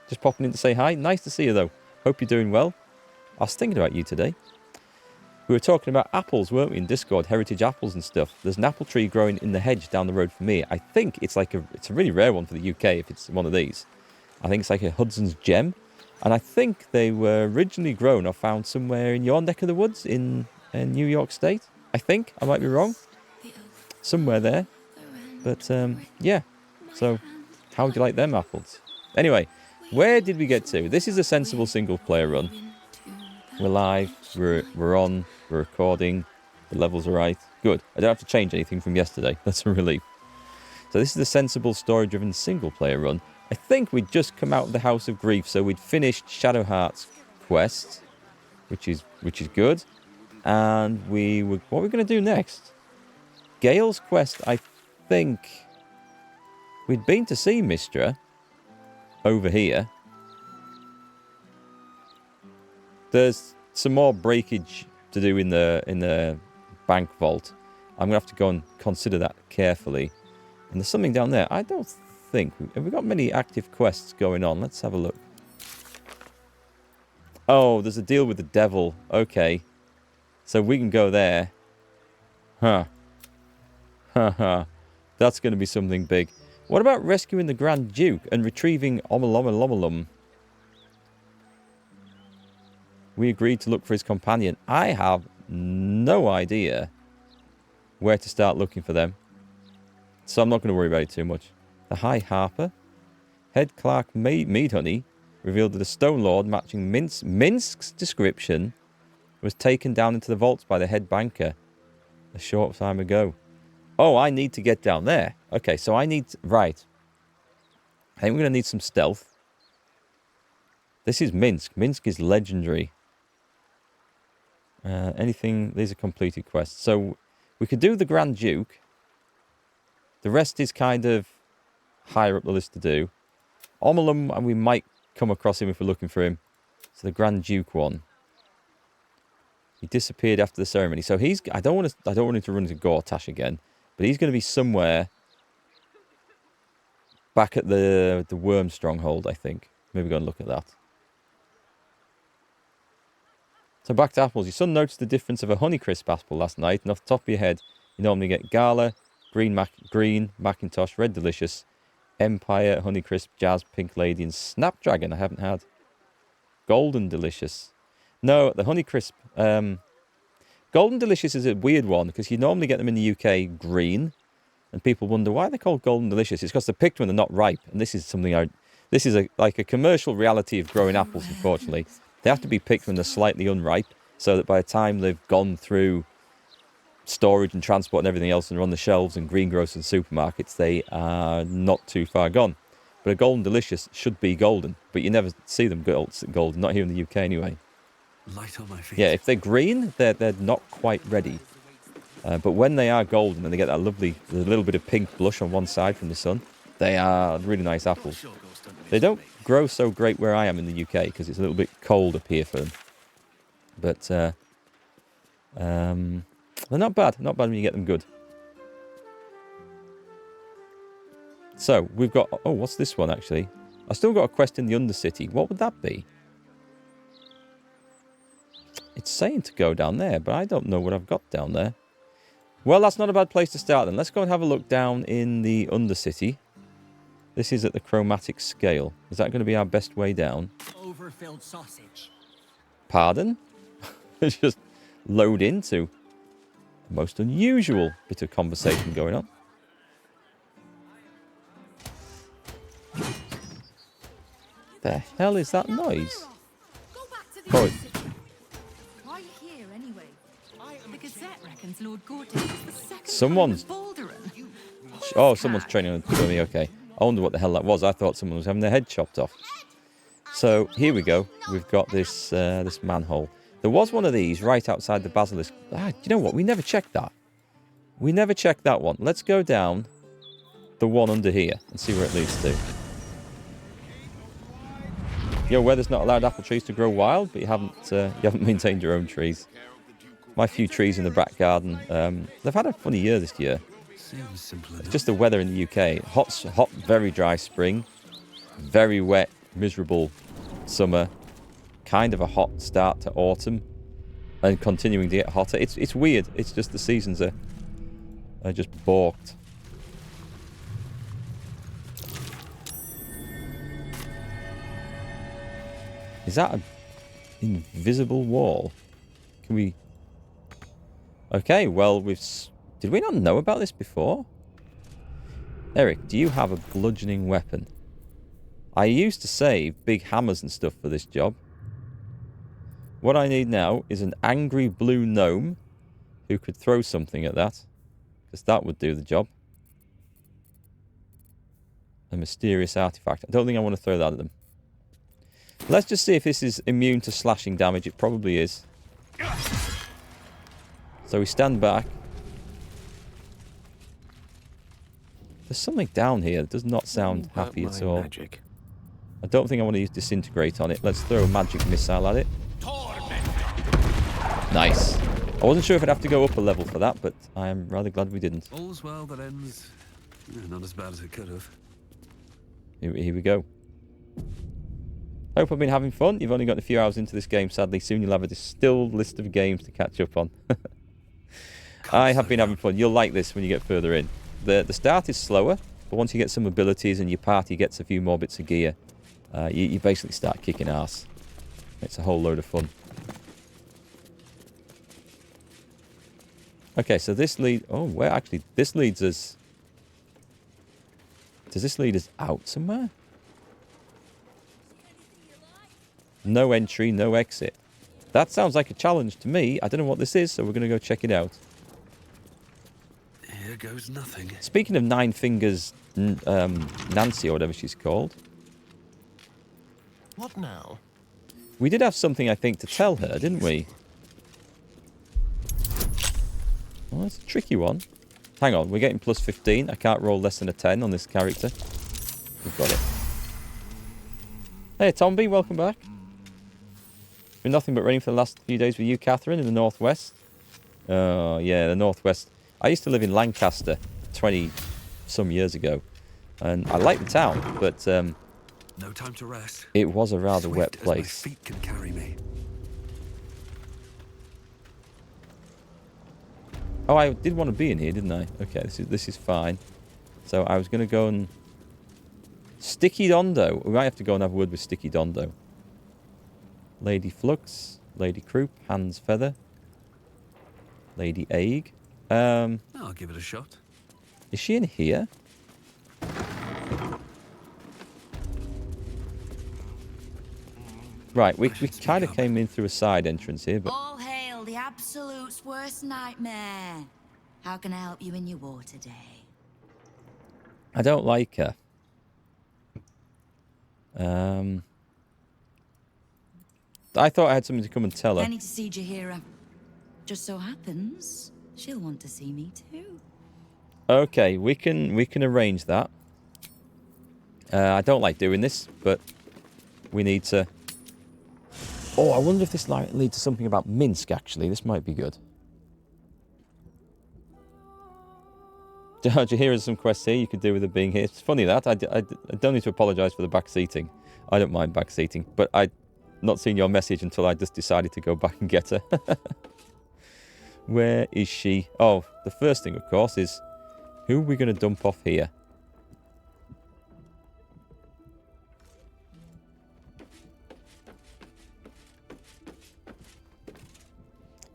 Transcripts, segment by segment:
Just popping in to say hi. Nice to see you, though. Hope you're doing well. I was thinking about you today. We were talking about apples, weren't we, in Discord? Heritage apples and stuff. There's an apple tree growing in the hedge down the road from me. I think it's like it's a really rare one for the UK if it's one of these. I think it's like a Hudson's Gem. And I think they were originally grown or found somewhere in your neck of the woods in New York State. I think. I might be wrong. Somewhere there. But, yeah. So, how would you like them apples? Anyway, where did we get to? This is a sensible single-player run. We're live. We're on. We're recording. The levels are right. Good. I don't have to change anything from yesterday. That's a relief. So this is a sensible story-driven single-player run. I think we'd just come out of the House of Grief, so we'd finished Shadowheart's quest, which is good. And what are we going to do next? Gale's quest, I think we'd been to see Mistra over here. There's some more breakage to do in the bank vault. I'm going to have to go and consider that carefully. And there's something down there. I don't think... Have we got many active quests going on? Let's have a look. Oh, there's a deal with the devil. Okay. So we can go there. Huh. That's going to be something big. What about rescuing the Grand Duke and retrieving Omalomalom? We agreed to look for his companion. I have no idea where to start looking for them. So I'm not going to worry about it too much. The High Harper. Head Clerk Meadhoney revealed that a Stone Lord matching Minsk's description was taken down into the vaults by the head banker a short time ago. Oh, I need to get down there. Okay, so I need... Right. I think we're going to need some stealth. This is Minsk. Minsk is legendary. Anything... These are completed quests. So we could do the Grand Duke. The rest is kind of higher up the list to do. Omalum, and we might come across him if we're looking for him. So the Grand Duke one. He disappeared after the ceremony. So he's... I don't want him to run into Gortash again. But he's going to be somewhere back at the Worm Stronghold, I think. Maybe go and look at that. So back to apples. Your son noticed the difference of a Honeycrisp apple last night. And off the top of your head, you normally get Gala, Green, Macintosh, Red Delicious, Empire, Honeycrisp, Jazz, Pink Lady, and Snapdragon I haven't had. Golden Delicious. No, the Honeycrisp... Golden Delicious is a weird one because you normally get them in the UK green, and people wonder why they're called Golden Delicious. It's because they're picked when they're not ripe, and this is something this is like a commercial reality of growing apples. Unfortunately, they have to be picked when they're slightly unripe, so that by the time they've gone through storage and transport and everything else and are on the shelves in greengrocers and supermarkets, they are not too far gone. But a Golden Delicious should be golden, but you never see them golden, not here in the UK anyway. Light on my feet. Yeah, if they're green, they're not quite ready. But when they are golden and they get that lovely, there's a little bit of pink blush on one side from the sun, they are really nice apples. They don't grow so great where I am in the UK because it's a little bit cold up here for them. But they're not bad. Not bad when you get them good. So we've got... Oh, what's this one actually? I've still got a quest in the Undercity. What would that be? It's saying to go down there, but I don't know what I've got down there. Well, that's not a bad place to start then. Let's go and have a look down in the Undercity. This is at the chromatic scale. Is that going to be our best way down? Overfilled sausage. Pardon? It's just load into the most unusual bit of conversation going on. The hell is that noise? Oh, someone's... Oh, someone's training on me. Okay. I wonder what the hell that was. I thought someone was having their head chopped off. So, here we go. We've got this this manhole. There was one of these right outside the basilisk. Ah, you know what? We never checked that. We never checked that one. Let's go down the one under here and see where it leads to. Your weather's not allowed apple trees to grow wild, but you haven't maintained your own trees. My few trees in the back garden, they've had a funny year this year. It's just the weather in the UK. Hot, very dry spring, very wet, miserable summer, kind of a hot start to autumn, and continuing to get hotter. It's weird. It's just the seasons are just balked. Is that an invisible wall? Can we... Okay, well, did we not know about this before? Eric, do you have a bludgeoning weapon? I used to save big hammers and stuff for this job. What I need now is an angry blue gnome who could throw something at that, because that would do the job. A mysterious artifact. I don't think I want to throw that at them. Let's just see if this is immune to slashing damage. It probably is. So we stand back. There's something down here that does not sound happy at all. Magic. I don't think I want to use Disintegrate on it. Let's throw a magic missile at it. Nice. I wasn't sure if I'd have to go up a level for that, but I am rather glad we didn't. All's well that ends not as bad as it could have. Here we go. Hope I've been having fun. You've only got a few hours into this game, sadly. Soon you'll have a distilled list of games to catch up on. I have been having fun. You'll like this when you get further in. The start is slower, but once you get some abilities and your party gets a few more bits of gear, you basically start kicking ass. It's a whole load of fun. Okay, so this oh, where actually... This leads us... Does this lead us out somewhere? No entry, no exit. That sounds like a challenge to me. I don't know what this is, so we're going to go check it out. Here goes nothing. Speaking of Nine Fingers Nancy, or whatever she's called. What now? We did have something, I think, to tell her, didn't we? Well, that's a tricky one. Hang on, we're getting plus 15. I can't roll less than a 10 on this character. We've got it. Hey, Tomby, welcome back. Been nothing but raining for the last few days with you, Catherine, in the northwest. Oh, yeah, the northwest. I used to live in Lancaster 20-some years ago. And I like the town, but no time to rest. It was a rather wet Swift as place. my feet can carry me. Oh, I did want to be in here, didn't I? Okay, this is fine. So I was going to go and... Sticky Dondo. We might have to go and have a word with Sticky Dondo. Lady Flux, Lady Croup, Hans Feather, Lady Egg. I'll give it a shot. Is she in here? Right, we kind of came in through a side entrance here, but... All hail the Absolute's worst nightmare. How can I help you in your war today? I don't like her. I thought I had something to come and tell her. Penny to see Jahira. Just so happens, she'll want to see me too. Okay, we can arrange that. I don't like doing this, but we need to... Oh, I wonder if this might lead to something about Minsk, actually. This might be good. Jahira's some quests here you could do with her being here. It's funny that. I don't need to apologise for the back seating. I don't mind back seating, but I'd not seen your message until I just decided to go back and get her. Where is she? Oh, the first thing, of course, is who are we going to dump off here?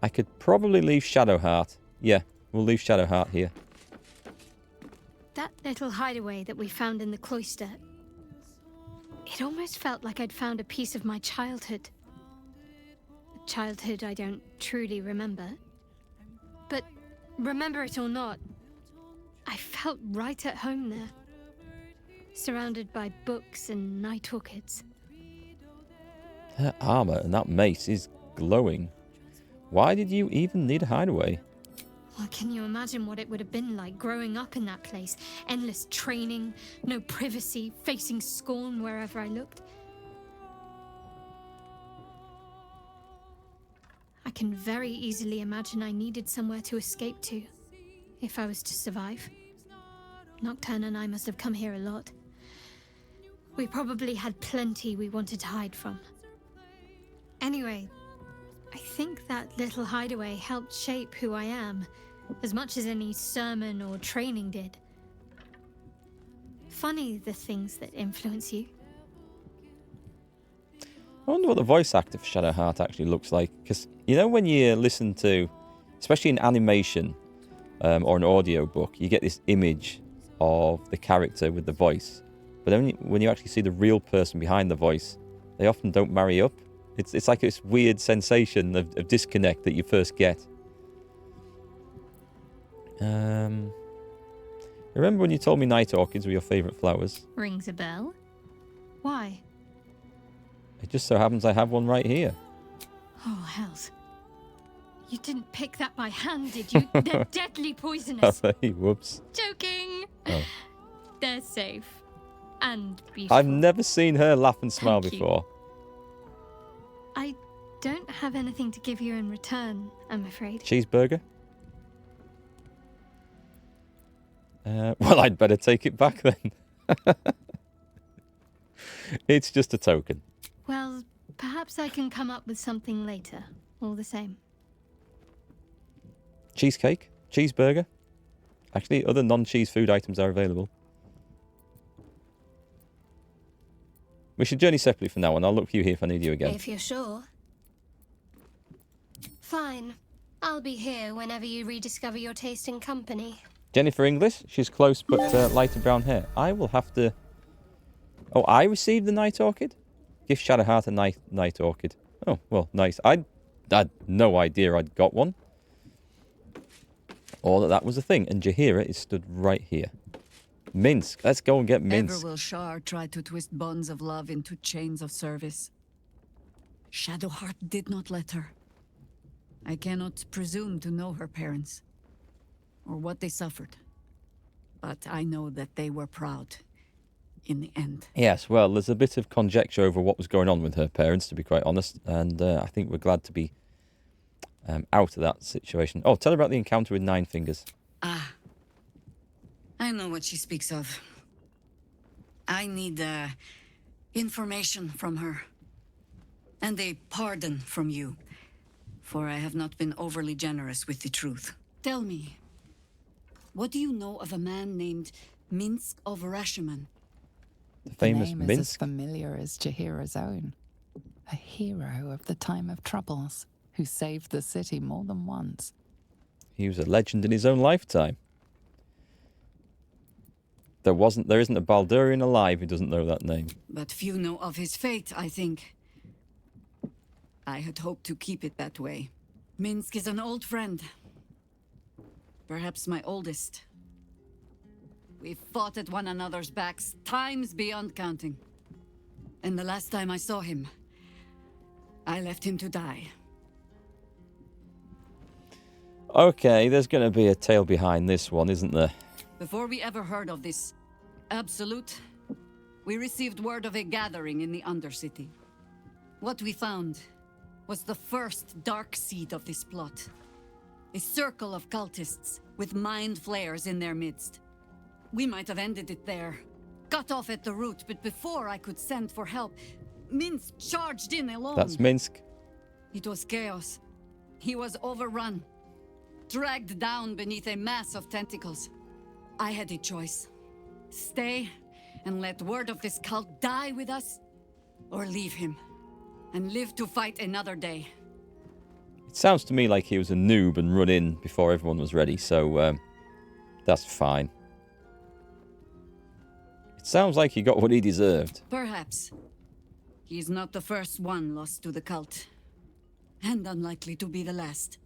I could probably leave Shadowheart. Yeah, we'll leave Shadowheart here. That little hideaway that we found in the cloister. It almost felt like I'd found a piece of my childhood. A childhood I don't truly remember. But remember it or not, I felt right at home there. Surrounded by books and night orchids. That armour and that mace is glowing. Why did you even need a hideaway? Well, can you imagine what it would have been like growing up in that place? Endless training, no privacy, facing scorn wherever I looked. I can very easily imagine I needed somewhere to escape to, if I was to survive. Nocturne and I must have come here a lot. We probably had plenty we wanted to hide from. Anyway, I think that little hideaway helped shape who I am, as much as any sermon or training did. Funny the things that influence you. I wonder what the voice actor for Shadowheart actually looks like. Because, you know, when you listen to, especially in animation or an audio book, you get this image of the character with the voice. But then when you actually see the real person behind the voice, they often don't marry up. It's like this weird sensation of disconnect that you first get. Remember when you told me night orchids were your favourite flowers? Rings a bell? Why? It just so happens I have one right here. Oh, hells. You didn't pick that by hand, did you? They're deadly poisonous. Whoops. Joking. Oh. They're safe. And beautiful. I've never seen her laugh and smile Thank you. before. I don't have anything to give you in return, I'm afraid. Cheeseburger? Well, I'd better take it back then. It's just a token. Well, perhaps I can come up with something later, all the same. Cheesecake? Cheeseburger? Actually, other non-cheese food items are available. We should journey separately from now on. I'll look for you here if I need you again. If you're sure. Fine. I'll be here whenever you rediscover your taste in company. Jennifer English? She's close but lighter brown hair. I will have to... Oh, I received the night orchid? Give Shadowheart a night orchid. Oh, well, nice. I had no idea I'd got one. Or that was a thing. And Jaheira is stood right here. Minsk. Let's go and get Minsk. Ever will Shar try to twist bonds of love into chains of service. Shadowheart did not let her. I cannot presume to know her parents, or what they suffered. But I know that they were proud, in the end. Yes, well, there's a bit of conjecture over what was going on with her parents, to be quite honest. And I think we're glad to be out of that situation. Oh, tell her about the encounter with Nine Fingers. Ah. I know what she speaks of. I need information from her. And a pardon from you. For I have not been overly generous with the truth. Tell me, what do you know of a man named Minsk of Rashiman? The famous name is as Minsk. familiar as Jaheira's own. A hero of the time of troubles, who saved the city more than once. He was a legend in his own lifetime. There isn't a Baldurian alive who doesn't know that name. But few know of his fate, I think. I had hoped to keep it that way. Minsk is an old friend. Perhaps my oldest. We've fought at one another's backs times beyond counting. And the last time I saw him, I left him to die. Okay, there's going to be a tale behind this one, isn't there? Before we ever heard of this Absolute, we received word of a gathering in the Undercity. What we found was the first dark seed of this plot. A circle of cultists with mind flayers in their midst. We might have ended it there, cut off at the root, but before I could send for help, Minsk charged in alone. That's Minsk. It was chaos. He was overrun, dragged down beneath a mass of tentacles. I had a choice. Stay and let word of this cult die with us, or leave him and live to fight another day. It sounds to me like he was a noob and run in before everyone was ready, so that's fine. It sounds like he got what he deserved. Perhaps. He is not the first one lost to the cult, and unlikely to be the last.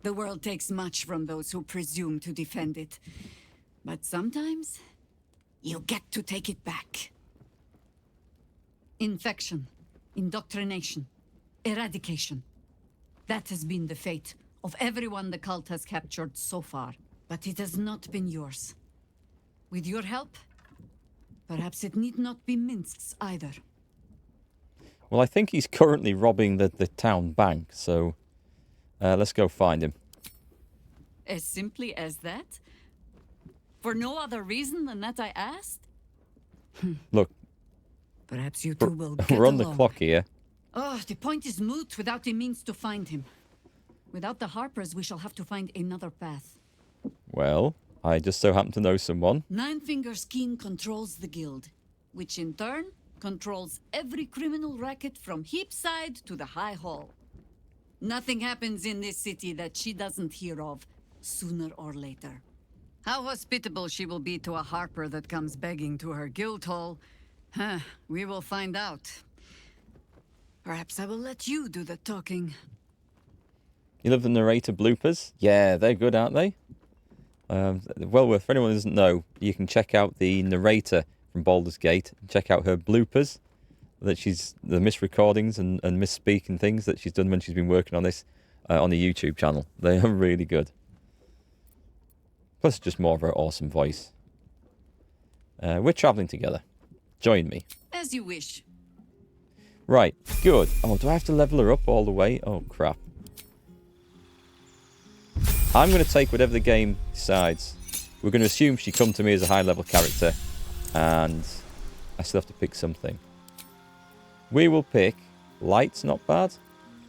The world takes much from those who presume to defend it. But sometimes, you get to take it back. Infection, indoctrination, eradication. That has been the fate of everyone the cult has captured so far. But it has not been yours. With your help, perhaps it need not be Minsk's either. Well, I think he's currently robbing the town bank, so let's go find him. As simply as that? For no other reason than that I asked? Look, Perhaps you two will get We're on the along. clock here. Oh, the point is moot without the means to find him. Without the Harpers, we shall have to find another path. Well, I just so happen to know someone. Nine Fingers King controls the guild, which in turn controls every criminal racket from Heapside to the High Hall. Nothing happens in this city that she doesn't hear of, sooner or later. How hospitable she will be to a Harper that comes begging to her guild hall, we will find out. Perhaps I will let you do the talking. You love the narrator bloopers? Yeah, they're good, aren't they? Well worth, for anyone who doesn't know, you can check out the narrator from Baldur's Gate. Check out her bloopers, the misrecordings and misspeaking things that she's done when she's been working on this on the YouTube channel. They are really good. Plus, just more of her awesome voice. We're travelling together. Join me. As you wish. Right, good. Oh, do I have to level her up all the way? Oh, crap. I'm going to take whatever the game decides. We're going to assume she come to me as a high-level character, and I still have to pick something. We will pick Light's not bad.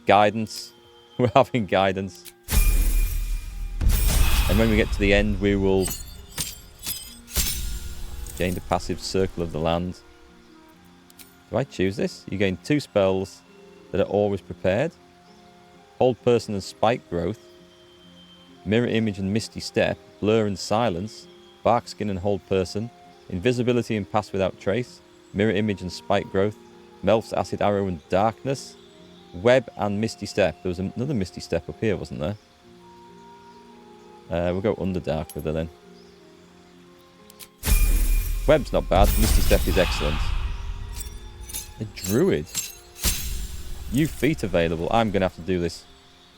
Guidance. We're having guidance. And when we get to the end, we will gain the passive Circle of the Land. Do I choose this? You gain 2 spells that are always prepared. Hold Person and Spike Growth. Mirror Image and Misty Step. Blur and Silence. Bark Skin and Hold Person. Invisibility and Pass Without Trace. Mirror Image and Spike Growth. Melf's Acid Arrow and Darkness. Web and Misty Step. There was another Misty Step up here, wasn't there? We'll go Underdark with her then. Web's not bad. Misty Step is excellent. A Druid. You feat available. I'm going to have to do this.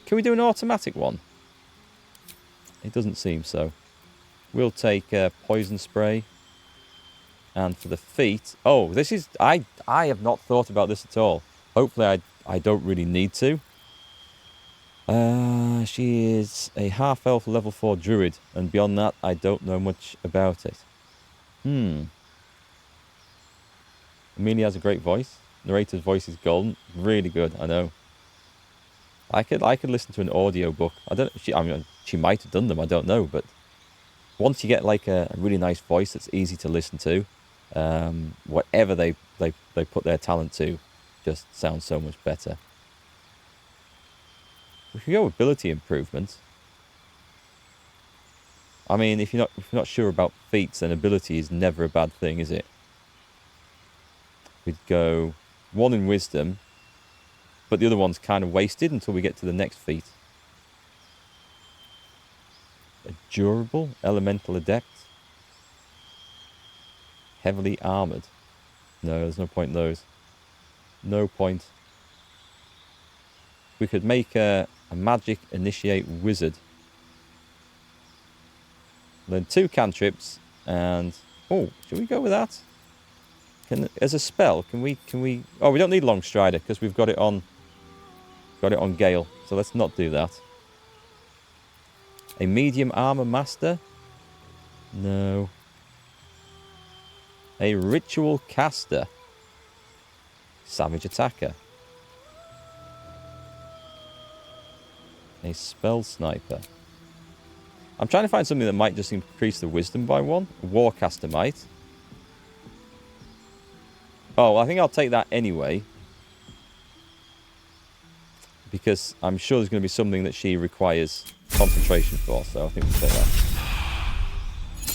Can we do an automatic one? It doesn't seem so. We'll take Poison Spray. And for the feat... Oh, this is... I have not thought about this at all. Hopefully I don't really need to. She is a half-elf level 4 druid. And beyond that, I don't know much about it. Amelia has a great voice. Narrator's voice is golden. Really good, I know. I could listen to an audio book. She might have done them, I don't know, but once you get like a really nice voice that's easy to listen to, whatever they put their talent to just sounds so much better. We could go ability improvement. I mean, if you're not sure about feats, then ability is never a bad thing, is it? We'd go 1 in wisdom, but the other one's kind of wasted until we get to the next feat. A durable elemental adept. Heavily armored. No, there's no point in those. No point. We could make a magic initiate wizard. Learn 2 cantrips and... Oh, should we go with that? As a spell, can we... Oh, we don't need Long Strider because we've got it on Gale. So let's not do that. A medium armor master? No. A ritual caster. Savage attacker. A spell sniper. I'm trying to find something that might just increase the wisdom by 1. A warcaster might. Oh, I think I'll take that anyway. Because I'm sure there's going to be something that she requires concentration for, so I think we'll take that.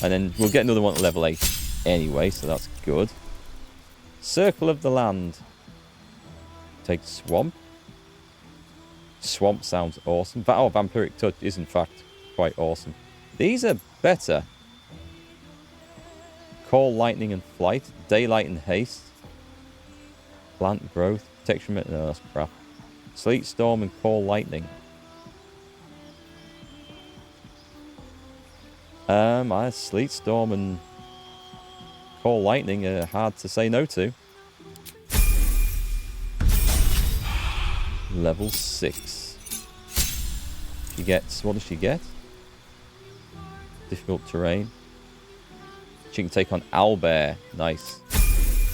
And then we'll get another one at level 8 anyway, so that's good. Circle of the Land. Take Swamp. Swamp sounds awesome. Oh, Vampiric Touch is in fact quite awesome. These are better. Call Lightning and Flight. Daylight and Haste. Plant Growth. Protection... No, that's crap. Sleet Storm and Call Lightning. Sleet Storm and Call Lightning are hard to say no to. Level 6. She gets... What does she get? Difficult terrain. She can take on Owlbear. Nice.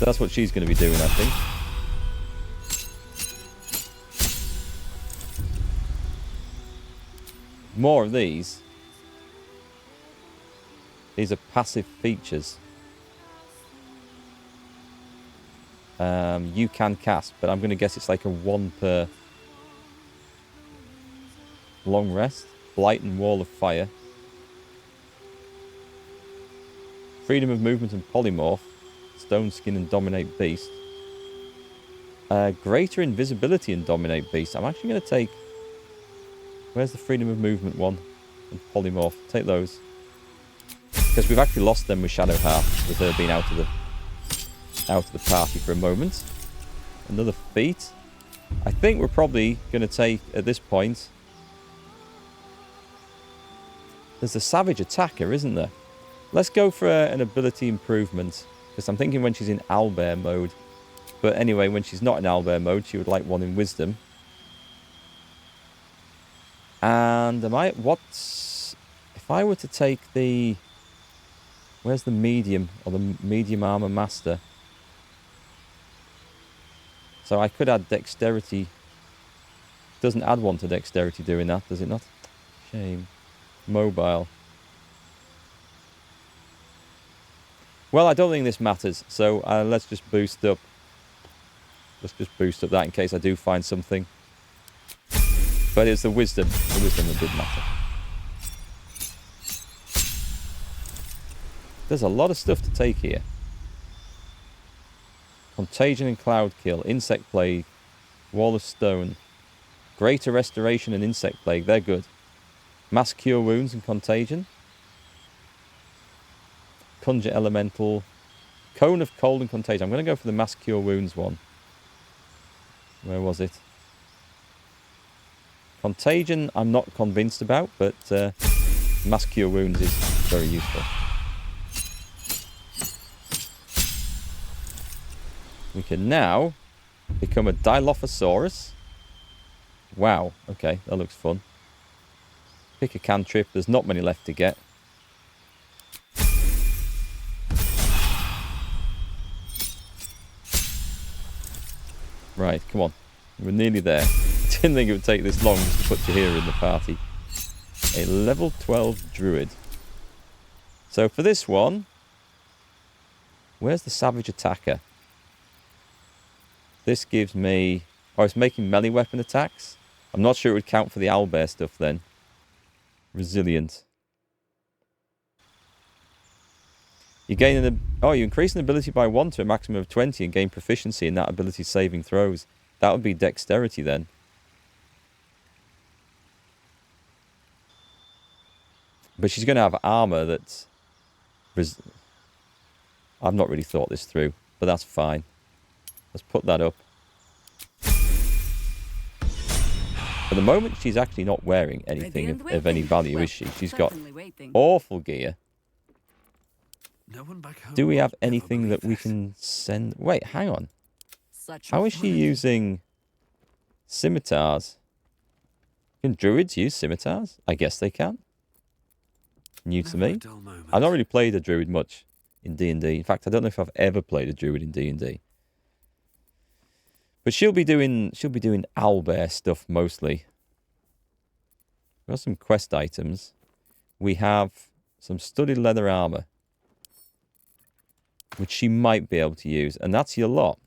So that's what she's going to be doing, I think. More of these. These are passive features. You can cast, but I'm going to guess it's like a 1 per long rest. Blight and Wall of Fire. Freedom of movement and polymorph. Stone skin and dominate beast. Greater invisibility and dominate beast. I'm actually going to take... Where's the freedom of movement one? And polymorph. Take those. Because we've actually lost them with Shadowheart, with her being out of the party for a moment. Another feat. I think we're probably going to take, at this point... There's the Savage Attacker, isn't there? Let's go for an ability improvement. Because I'm thinking when she's in owlbear mode. But anyway, when she's not in owlbear mode, she would like one in wisdom. And if I were to take the... Where's the medium, or the medium armor master? So I could add dexterity. Doesn't add one to dexterity doing that, does it not? Shame. Mobile. Well, I don't think this matters, so let's just boost up. Let's just boost up that in case I do find something. But it's the wisdom. The wisdom that did matter. There's a lot of stuff to take here. Contagion and Cloud Kill. Insect Plague. Wall of Stone. Greater Restoration and Insect Plague. They're good. Mass Cure Wounds and Contagion. Conjure Elemental. Cone of Cold and Contagion. I'm going to go for the Mass Cure Wounds one. Where was it? Contagion I'm not convinced about, but Mass Cure Wounds is very useful. We can now become a Dilophosaurus. Wow, okay, that looks fun. Pick a cantrip, there's not many left to get. Right, come on. We're nearly there. I didn't think it would take this long just to put Jaheira in the party. A level 12 druid. So for this one, where's the Savage Attacker? This gives me... Oh, it's making melee weapon attacks. I'm not sure it would count for the owlbear stuff then. Resilient. You gain you increase an ability by 1 to a maximum of 20 and gain proficiency in that ability's saving throws. That would be dexterity then. But she's going to have armor that's... I've not really thought this through, but that's fine. Let's put that up. At the moment, she's actually not wearing anything of any value, is she? She's got awful gear. No one back home. Do we have anything that we can send? Wait, hang on. How is she using scimitars? Can druids use scimitars? I guess they can. New to me. I've not really played a druid much in D&D. In fact, I don't know if I've ever played a druid in D&D. But she'll be doing owlbear stuff mostly. We've got some quest items. We have some studded leather armor, which she might be able to use, and that's your lot.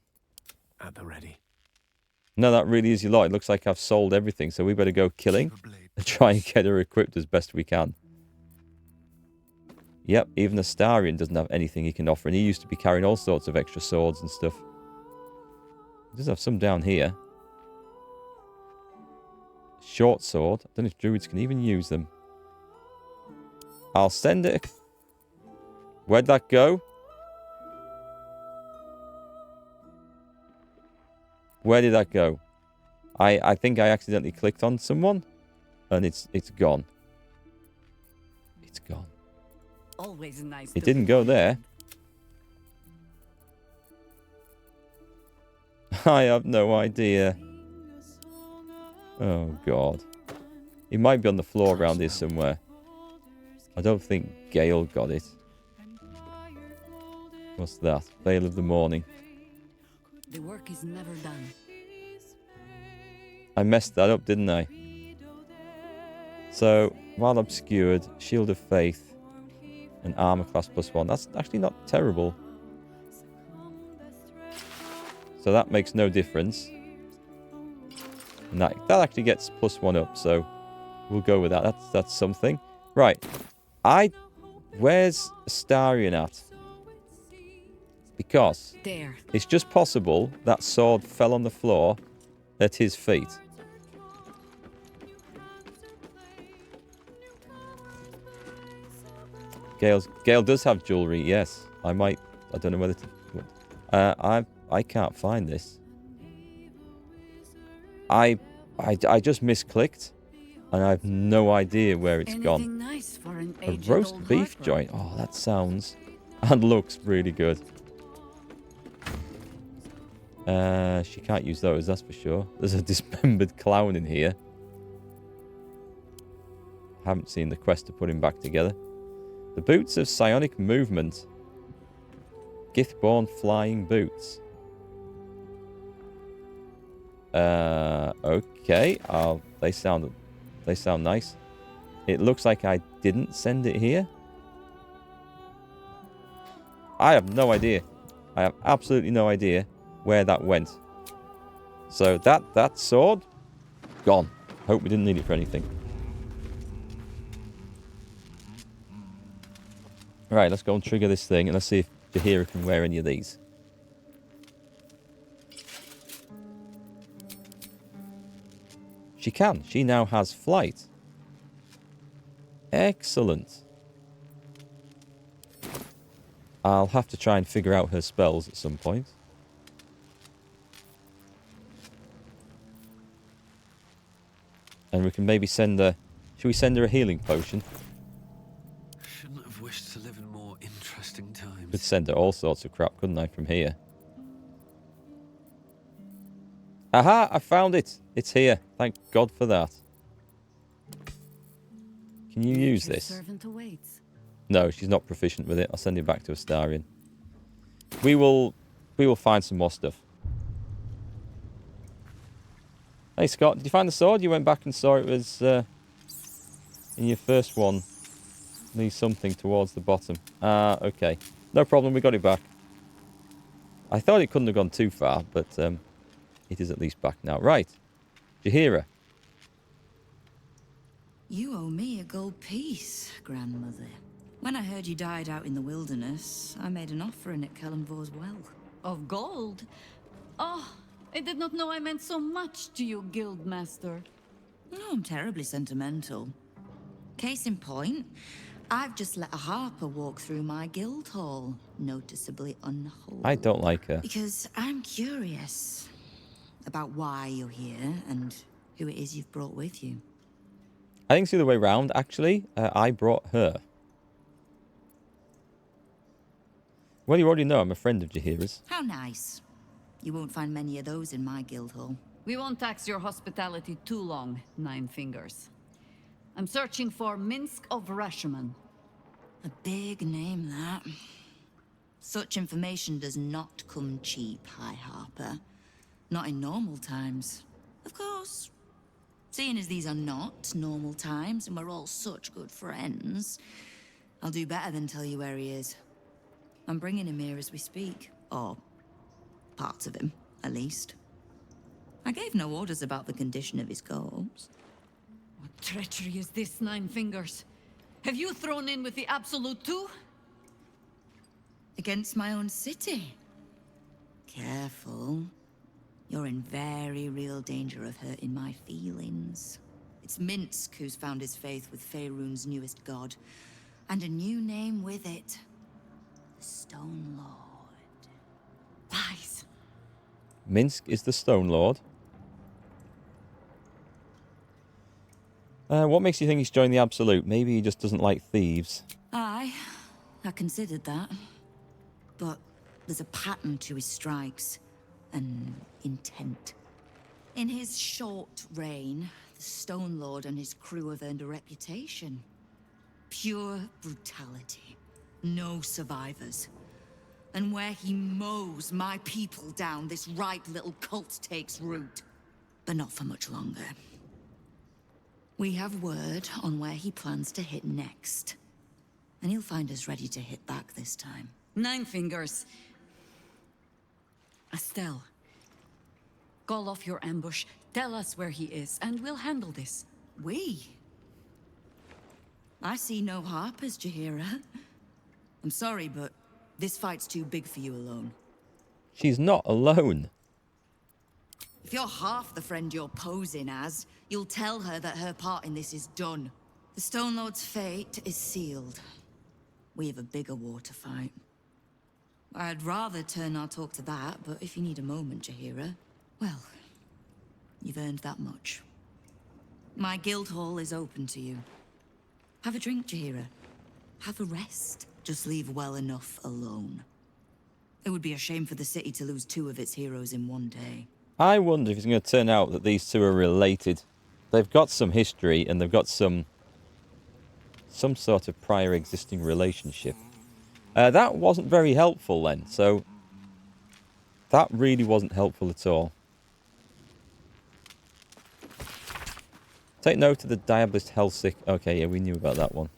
At the ready. No, that really is your lot. It looks like I've sold everything, so we better go killing and try and get her equipped as best we can. Yep, even Astarion doesn't have anything he can offer, and he used to be carrying all sorts of extra swords and stuff. He does have some down here. Short sword. I don't know if druids can even use them. I'll send it. Where'd that go? Where did that go? I think I accidentally clicked on someone, and it's gone. It's gone. Always nice. It didn't go there. I have no idea. Oh, God. It might be on the floor around here somewhere. I don't think Gale got it. What's that? Veil of the Morning. The work is never done. I messed that up, didn't I? So, while obscured, Shield of Faith, and Armor Class +1. That's actually not terrible. So that makes no difference. And that actually gets +1 up, so we'll go with that. That's something. Right. Where's Astarion at? Because There. it's just possible that sword fell on the floor at his feet. Gale does have jewelry, yes. I don't know whether to... I can't find this. I just misclicked, and I have no idea where it's gone. Nice for an A aged roast old beef heartthrob. joint. Oh, that sounds and looks really good. She can't use those, that's for sure. There's a dismembered clown in here. Haven't seen the quest to put him back together. The boots of psionic movement. Githborn flying boots. Okay. They sound nice. It looks like I didn't send it here. I have no idea. I have absolutely no idea where that went. So that sword, gone. Hope we didn't need it for anything. Right, let's go and trigger this thing, and let's see if Jaheira can wear any of these. She can. She now has flight. Excellent. I'll have to try and figure out her spells at some point. And we can maybe send her... Should we send her a healing potion? Shouldn't have wished to live in more interesting times. Could send her all sorts of crap, couldn't I, from here? Aha! I found it! It's here. Thank God for that. Can you use Your this? servant awaits. No, she's not proficient with it. I'll send it back to Astarion. We will find some more stuff. Hey, Scott, did you find the sword? You went back and saw it was in your first one. Needs something towards the bottom. Okay. No problem, we got it back. I thought it couldn't have gone too far, but it is at least back now. Right. Jaheira. You owe me a gold piece, grandmother. When I heard you died out in the wilderness, I made an offering at Kellenvor's well. Of gold? Oh, I did not know I meant so much to you, Guildmaster. No, I'm terribly sentimental. Case in point, I've just let a harper walk through my guild hall, noticeably unholy. I don't like her. Because I'm curious about why you're here and who it is you've brought with you. I think it's the other way round, actually. I brought her. Well, you already know I'm a friend of Jaheira's. How nice. You won't find many of those in my guild hall. We won't tax your hospitality too long, Nine Fingers. I'm searching for Minsk of Rashomon. A big name, that. Such information does not come cheap, High Harper. Not in normal times. Of course. Seeing as these are not normal times and we're all such good friends, I'll do better than tell you where he is. I'm bringing him here as we speak. Or parts of him, at least. I gave no orders about the condition of his corpse. What treachery is this, Nine Fingers? Have you thrown in with the Absolute too? Against my own city. Careful. You're in very real danger of hurting my feelings. It's Minsk who's found his faith with Faerun's newest god. And a new name with it. The Stone Lord. Lies. Minsk is the Stone Lord. What makes you think he's joined the Absolute? Maybe he just doesn't like thieves. Aye, I considered that. But there's a pattern to his strikes. An intent. In his short reign, the Stone Lord and his crew have earned a reputation. Pure brutality. No survivors. And where he mows my people down, this ripe little cult takes root. But not for much longer. We have word on where he plans to hit next. And he'll find us ready to hit back this time. Nine Fingers. Estelle. Call off your ambush, tell us where he is, and we'll handle this. We? I see no Harpers, Jaheira. I'm sorry, but this fight's too big for you alone. She's not alone. If you're half the friend you're posing as, you'll tell her that her part in this is done. The Stone Lord's fate is sealed. We have a bigger war to fight. I'd rather turn our talk to that, but if you need a moment, Jaheira, well, you've earned that much. My guild hall is open to you. Have a drink, Jaheira. Have a rest. Just leave well enough alone. It would be a shame for the city to lose 2 of its heroes in one day. I wonder if it's going to turn out that these two are related. They've got some history and they've got some sort of prior existing relationship. That wasn't very helpful then, so that really wasn't helpful at all. Take note of the Diabolist Hellsick. Okay, yeah, we knew about that one.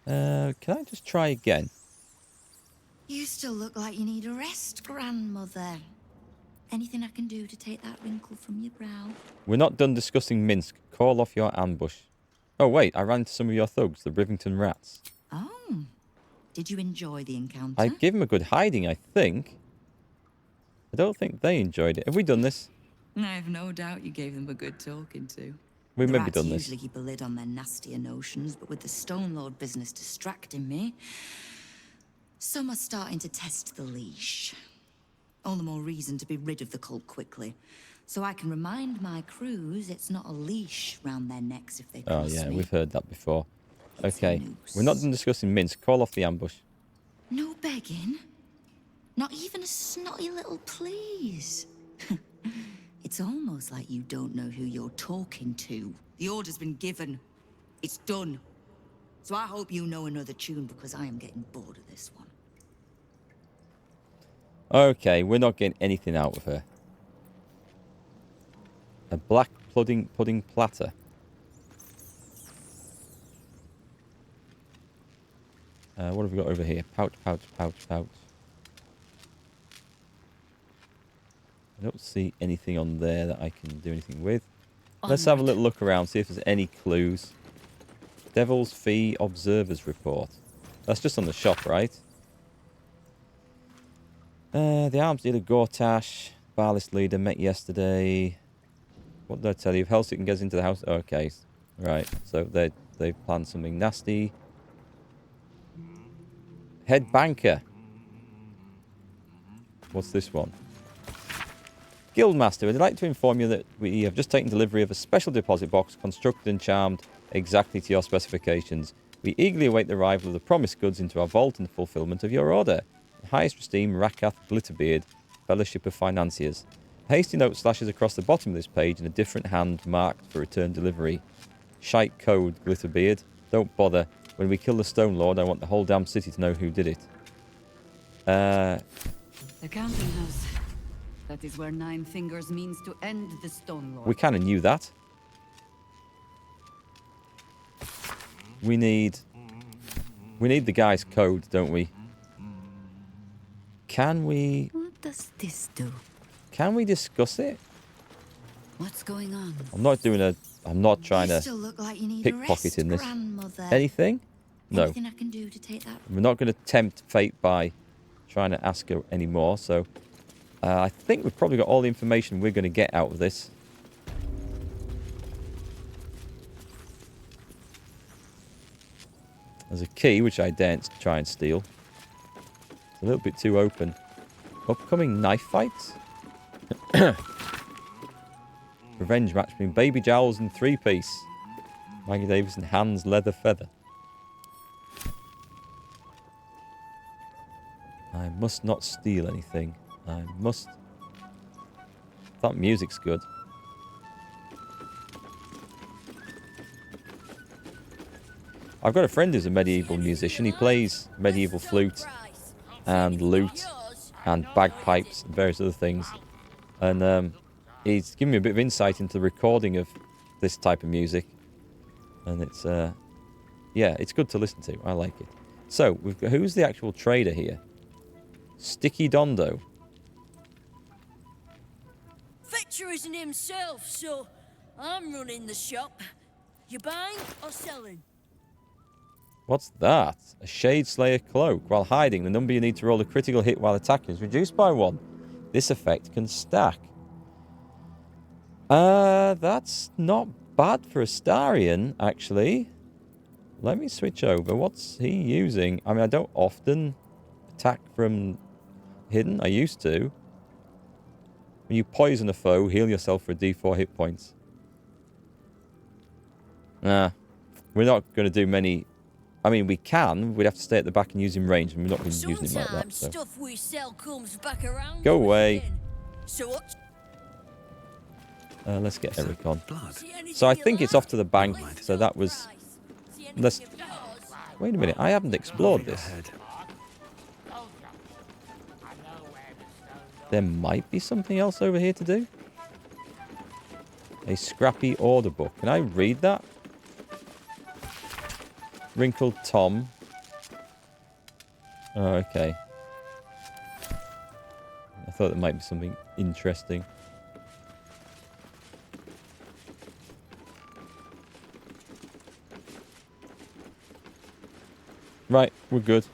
Can I just try again? You still look like you need a rest, grandmother. Anything I can do to take that wrinkle from your brow? We're not done discussing Minsk. Call off your ambush. Oh, wait, I ran into some of your thugs, the Rivington Rats. Oh. Did you enjoy the encounter? I gave them a good hiding, I think. I don't think they enjoyed it. Have we done this? I have no doubt you gave them a good talking to. We've The maybe rats done this. usually keep a lid on their nastier notions, but with the Stone Lord business distracting me, some are starting to test the leash. All the more reason to be rid of the cult quickly, so I can remind my crews it's not a leash round their necks if they Oh, cross yeah, me. we've heard that before. It's Okay, a noose. we're not done discussing Minsk. Call off the ambush. No begging? Not even a snotty little please? It's almost like you don't know who you're talking to. The order's been given. It's done. So I hope you know another tune, because I am getting bored of this one. Okay, we're not getting anything out of her. A black pudding platter. What have we got over here? Pouch. I don't see anything on there that I can do anything with. Let's have a little look around, see if there's any clues. Devil's Fee Observer's Report. That's just on the shop, right? The arms dealer Gortash, Barlist leader, met yesterday. What did I tell you? If Hellsick gets into the house... Okay, right. So they've planned something nasty. Head banker. What's this one? Guildmaster, I'd like to inform you that we have just taken delivery of a special deposit box constructed and charmed exactly to your specifications. We eagerly await the arrival of the promised goods into our vault and the fulfillment of your order. In highest esteem, Rakath Glitterbeard, Fellowship of Financiers. A hasty note slashes across the bottom of this page in a different hand marked for return delivery. Shite code, Glitterbeard. Don't bother. When we kill the Stone Lord, I want the whole damn city to know who did it. The counting house. That is where Nine Fingers means to end the Stone Lord. We kind of knew that. We need the guy's code, don't we? Can we... What does this do? Can we discuss it? What's going on? I'm not trying You to still look like you need a pickpocket rest, in this. grandmother. Anything? No. Anything I can do to take that? We're not going to tempt fate by trying to ask her anymore, so... I think we've probably got all the information we're going to get out of this. There's a key, which I daren't try and steal. It's a little bit too open. Upcoming knife fights? Revenge match between Baby Jowls and Three Piece. Maggie Davis and Hans Leather Feather. I must not steal anything. I must... That music's good. I've got a friend who's a medieval musician. He plays medieval flute and lute and bagpipes and various other things. And he's given me a bit of insight into the recording of this type of music. And it's, yeah, it's good to listen to. I like it. So, we've got, who's the actual trader here? Sticky Dondo. Fetcher isn't himself, so I'm running the shop. You buying or selling? What's that? A Shade Slayer cloak. While hiding, the number you need to roll a critical hit while attacking is reduced by 1. This effect can stack. That's not bad for a Starian, actually. Let me switch over. What's he using? I mean, I don't often attack from hidden. I used to. When you poison a foe, heal yourself for a d4 hit points. Nah. We're not going to do many... I mean, we can. We'd have to stay at the back and use him range, and we're not going to use him like that. So. Stuff we sell comes back around. Go away. So what? Let's get Eric on. So I think it's off to the bank. So that was... Let's... Wait a minute. I haven't explored this. There might be something else over here to do. A scrappy order book. Can I read that? Wrinkled Tom. Oh, okay. I thought there might be something interesting. Right, we're good.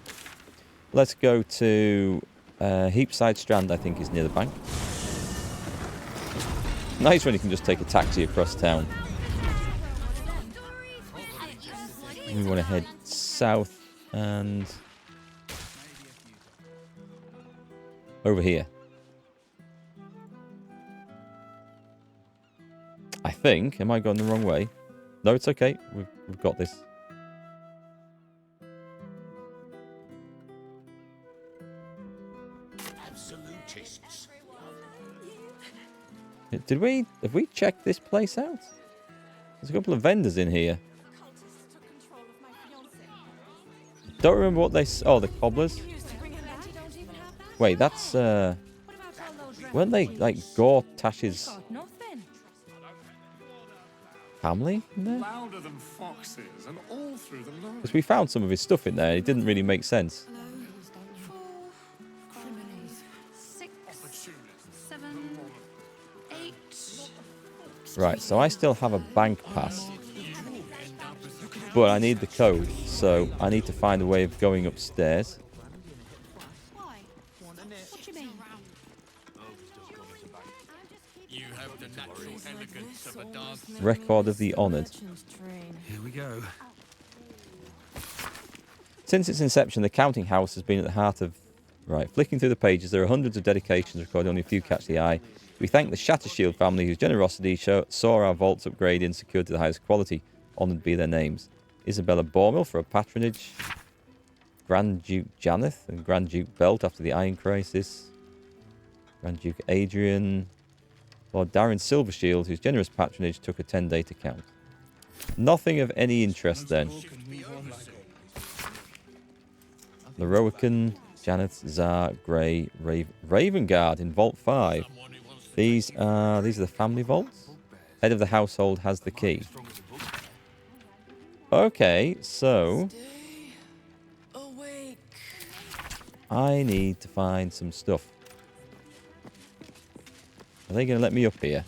Let's go to Heapside Strand, I think is near the bank. Nice when you can just take a taxi across town. We want to head south and over here. I think. Am I going the wrong way? No, it's okay. We've got this. Have we checked this place out? There's a couple of vendors in here. Don't remember what they... Oh, the cobblers. Wait, that's... weren't they, like, Gore Tash's family in there? Because we found some of his stuff in there. It didn't really make sense. Right, so I still have a bank pass. But I need the code, so I need to find a way of going upstairs. Record of the Honoured. Here we go. Since its inception, the counting house has been at the heart of... Right, flicking through the pages, there are hundreds of dedications recorded, only a few catch the eye. We thank the Shattershield family whose generosity saw our vaults upgraded and secured to the highest quality. Honoured be their names. Isabella Bormill for a patronage. Grand Duke Janeth and Grand Duke Belt after the Iron Crisis. Grand Duke Adrian. Lord Darren Silvershield, whose generous patronage took a 10-day to count. Nothing of any interest then. Leroican, Janeth, Tsar, Grey, Ravengard in Vault 5. These are the family vaults. Head of the household has the key. Okay, so I need to find some stuff. Are they going to let me up here?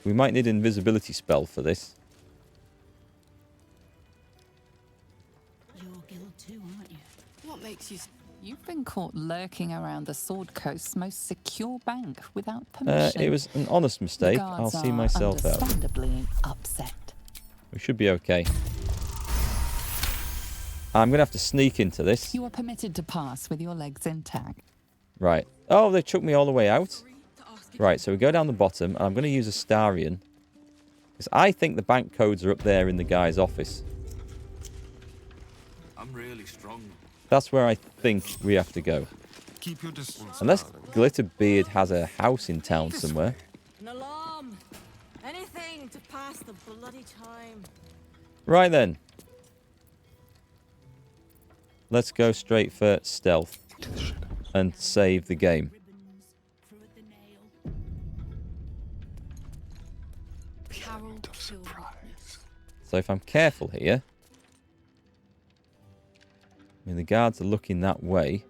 We might need an invisibility spell for this. You're guild too, aren't you? What makes you... You've been caught lurking around the Sword Coast's most secure bank without permission. It was an honest mistake. I'll see myself out. Understandably upset. We should be okay. I'm going to have to sneak into this. You are permitted to pass with your legs intact. Right. Oh, they took me all the way out. Right, so we go down the bottom, and I'm going to use a Starian. Because I think the bank codes are up there in the guy's office. I'm really strong. That's where I think we have to go. Keep your distance. Unless Glitterbeard has a house in town somewhere. An alarm. Anything. trying to pass the bloody time. Right then. Let's go straight for stealth and save the game. So if I'm careful here, I mean the guards are looking that way.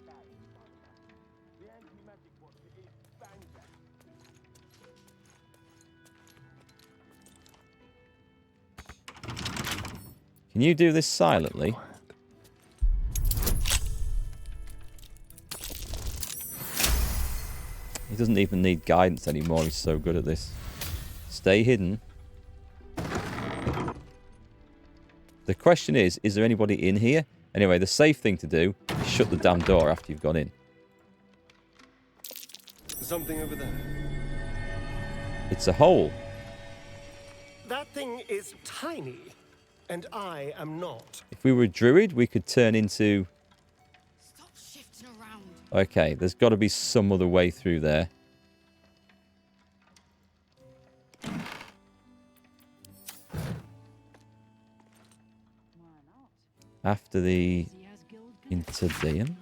Can you do this silently? He doesn't even need guidance anymore. He's so good at this. Stay hidden. The question is there anybody in here? Anyway, the safe thing to do is shut the damn door after you've gone in. Something over there. It's a hole. That thing is tiny, and I am not. If we were a druid, we could turn into... Stop shifting around. Okay, there's got to be some other way through there. After the Interdeum.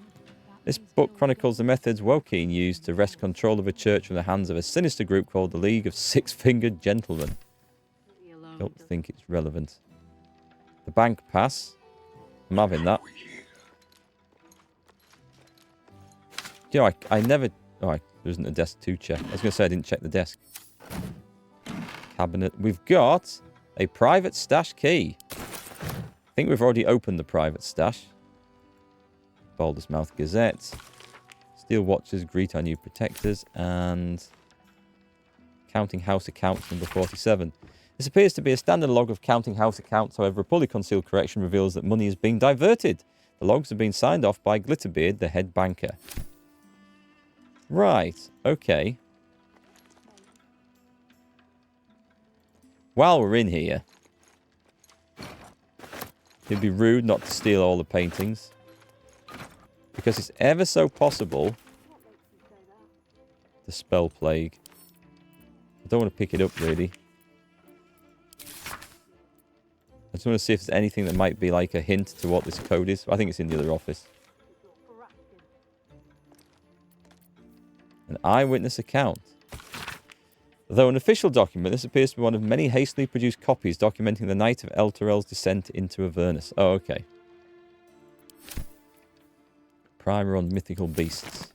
This book chronicles the methods Woking used to wrest control of a church from the hands of a sinister group called the League of Six-Fingered Gentlemen. Don't think it's relevant. The bank pass. I'm having that. You know, I never... Oh, there isn't a desk to check. I was going to say I didn't check the desk. Cabinet. We've got a private stash key. I think we've already opened the private stash. Baldur's Mouth Gazette. Steel Watchers, greet our new protectors. And Counting House Accounts number 47. This appears to be a standard log of Counting House accounts. However, a poorly concealed correction reveals that money is being diverted. The logs have been signed off by Glitterbeard, the head banker. Right. Okay. While we're in here, it'd be rude not to steal all the paintings. Because it's ever so possible. The spell plague. I don't want to pick it up, really. I just want to see if there's anything that might be like a hint to what this code is. I think it's in the other office. An eyewitness account. Though an official document, this appears to be one of many hastily produced copies documenting the night of Elturel's descent into Avernus. Oh, okay. Primer on mythical beasts.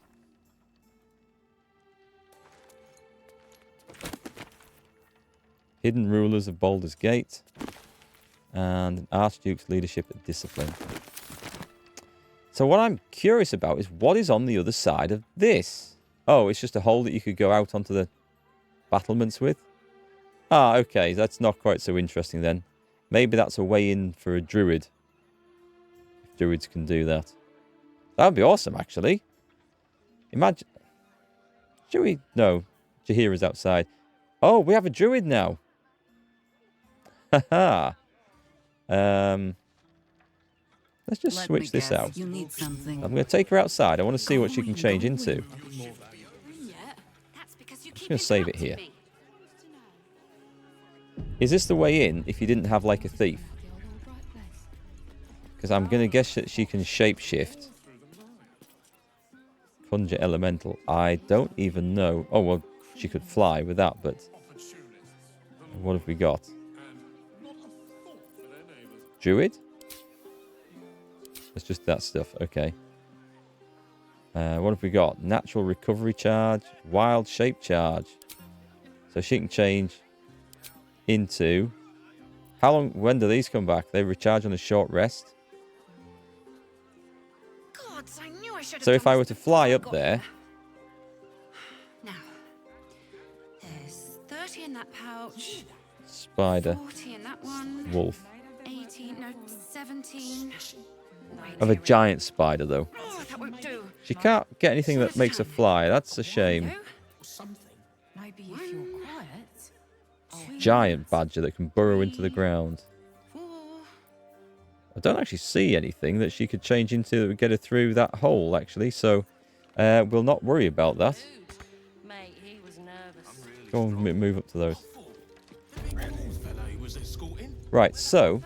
Hidden rulers of Baldur's Gate. And an Archduke's leadership and discipline. So what I'm curious about is what is on the other side of this? Oh, it's just a hole that you could go out onto the battlements with? Ah, okay. That's not quite so interesting then. Maybe that's a way in for a druid. If druids can do that. That would be awesome, actually. Imagine... Should we... No. Jahira's outside. Oh, we have a druid now. Haha. Let's just switch this out. You need something. I'm going to take her outside. I want to see what she can change into. I'm going to save it here. Is this the way in if you didn't have like a thief? Because I'm going to guess that she can shapeshift. Conjure elemental. I don't even know. Oh, well, she could fly with that, but... What have we got? Druid? It's just that stuff. Okay. What have we got? Natural recovery charge. Wild shape charge. So she can change into... How long... When do these come back? They recharge on a short rest. Gods, I knew I should have So if done I were this to before fly I up got there... here. Now, there's 30 in that pouch. Spider. 40 in that one. Wolf. 18, no, 17. Of a giant spider, though. Oh, that won't do. She can't get anything that makes her fly. That's a shame. Maybe if you're quiet. Giant badger that can burrow into the ground. I don't actually see anything that she could change into that would get her through that hole, actually. So we'll not worry about that. Mate, he was nervous. Go on, move up to those. Right, so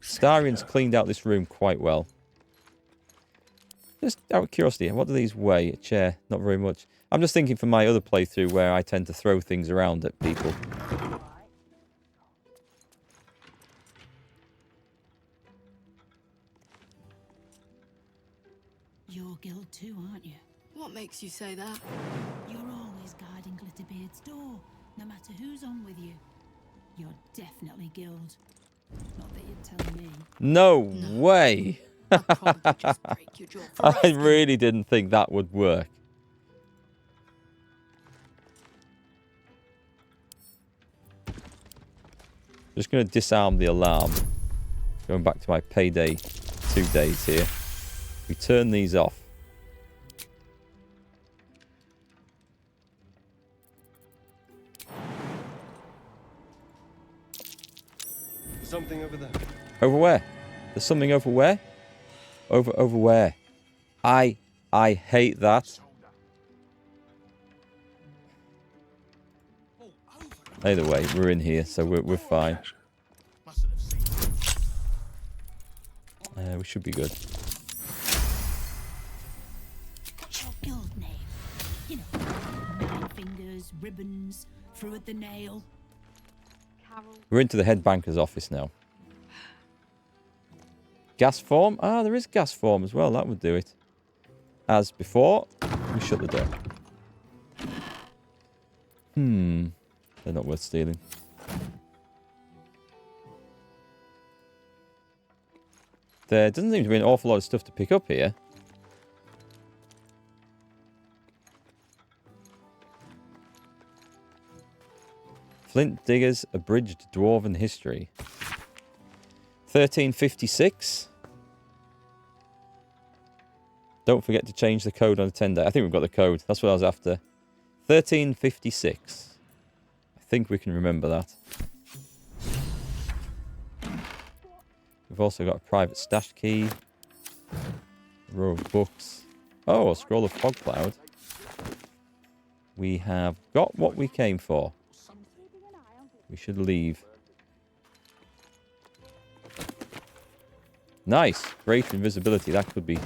Starian's cleaned out this room quite well. Just out of curiosity, what do these weigh? A chair, not very much. I'm just thinking from my other playthrough where I tend to throw things around at people. You're guild too, aren't you? What makes you say that? You're always guarding Glitterbeard's door, no matter who's on with you. You're definitely guild. Not that you're telling me. No way! I'll probably just break your jaw for I asking. really didn't think that would work. Just going to disarm the alarm. Going back to my payday 2 days here. We turn these off. Something over there. Over where? There's something over where? Over where? I hate that. Either way, we're in here, so we're fine. We should be good. What's your guild name? You know, 9 fingers, ribbons, through at the nail. We're into the head banker's office now. Gas form? Ah, there is gas form as well. That would do it. As before, we shut the door. They're not worth stealing. There doesn't seem to be an awful lot of stuff to pick up here. Flint Diggers, Abridged Dwarven History. 1356. Don't forget to change the code on the 10-day. I think we've got the code. That's what I was after. 1356. I think we can remember that. We've also got a private stash key. A row of books. Oh, a scroll of fog cloud. We have got what we came for. We should leave. Nice. Great invisibility. That could be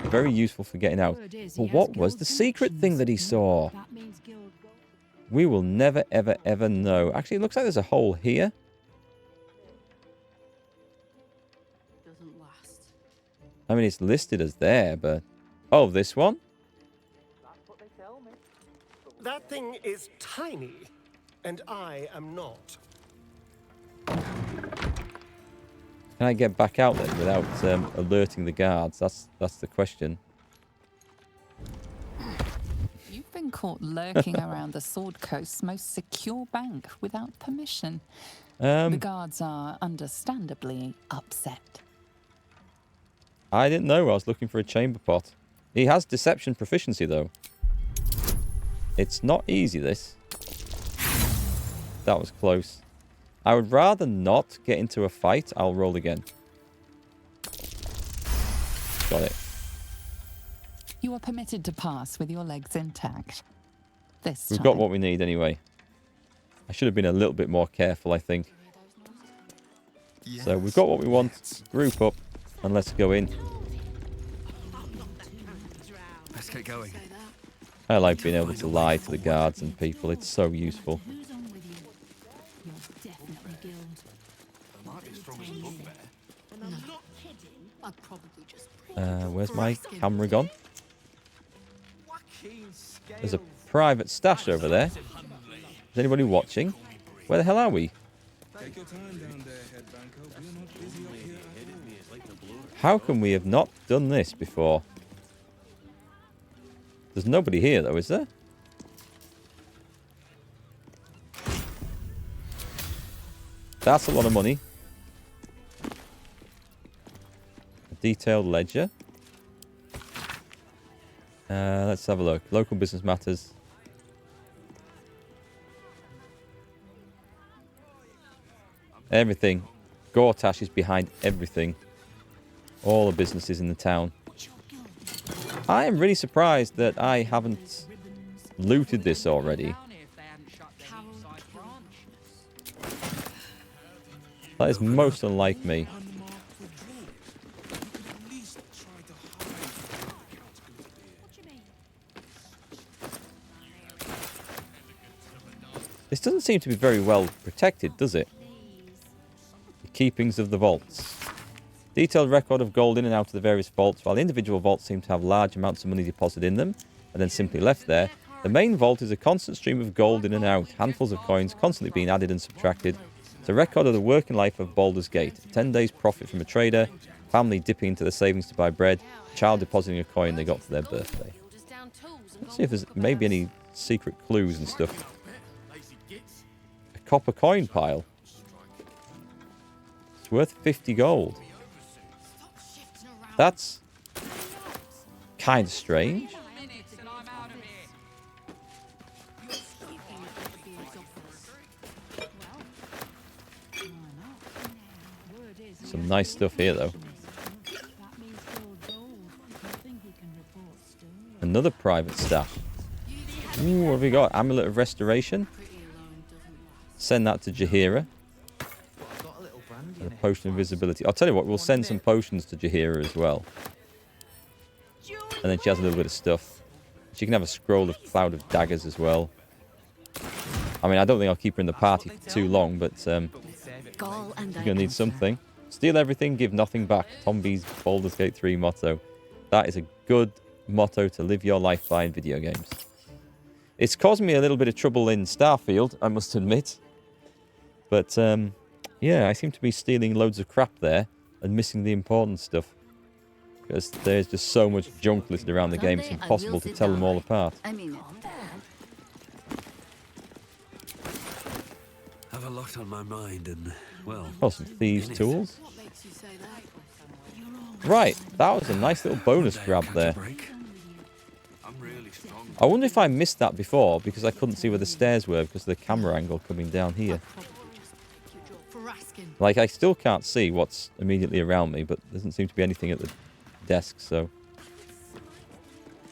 very useful for getting out. But what was the secret thing that he saw? We will never, ever, ever know. Actually, it looks like there's a hole here. Doesn't last. I mean, it's listed as there, but... Oh, this one? That thing is tiny, and I am not. Can I get back out then without alerting the guards? That's the question. You've been caught lurking around the Sword Coast's most secure bank without permission. The guards are understandably upset. I didn't know I was looking for a chamber pot. He has deception proficiency, though. It's not easy, this. That was close. I would rather not get into a fight. I'll roll again. Got it. You are permitted to pass with your legs intact. This We've time. got what we need anyway. I should have been a little bit more careful, I think. Yes. So we've got what we want. Group up and let's go in. Let's get going. I like being able to lie to the guards and people. It's so useful. Where's my camera gone? There's a private stash over there. Is anybody watching? Where the hell are we? How can we have not done this before? There's nobody here though, is there? That's a lot of money. A detailed ledger. Let's have a look. Local business matters. Everything. Gortash is behind everything. All the businesses in the town. I am really surprised that I haven't looted this already. That is most unlike me. This doesn't seem to be very well protected, does it? The keepings of the vaults. Detailed record of gold in and out of the various vaults. While individual vaults seem to have large amounts of money deposited in them and then simply left there, the main vault is a constant stream of gold in and out, handfuls of coins constantly being added and subtracted. It's a record of the working life of Baldur's Gate. 10 days profit from a trader, family dipping into their savings to buy bread, child depositing a coin they got for their birthday. Let's see if there's maybe any secret clues and stuff. A copper coin pile. It's worth 50 gold. That's kind of strange. Some nice stuff here, though. Another private staff. Ooh, what have we got? Amulet of Restoration. Send that to Jaheira. And a potion of invisibility. I'll tell you what, we'll send some potions to Jaheira as well. And then she has a little bit of stuff. She can have a scroll of Cloud of Daggers as well. I mean, I don't think I'll keep her in the party for too long, but you're going to need something. Steal everything, give nothing back. Tom B's Baldur's Gate 3 motto. That is a good motto to live your life by in video games. It's caused me a little bit of trouble in Starfield, I must admit. But, yeah, I seem to be stealing loads of crap there and missing the important stuff. Because there's just so much junk listed around the game, it's impossible to tell them all apart. I mean it. Have a lot on my mind and, well... Oh, some thieves' tools. Right, that was a nice little bonus grab there. I wonder if I missed that before because I couldn't see where the stairs were because of the camera angle coming down here. Like, I still can't see what's immediately around me, but there doesn't seem to be anything at the desk, so...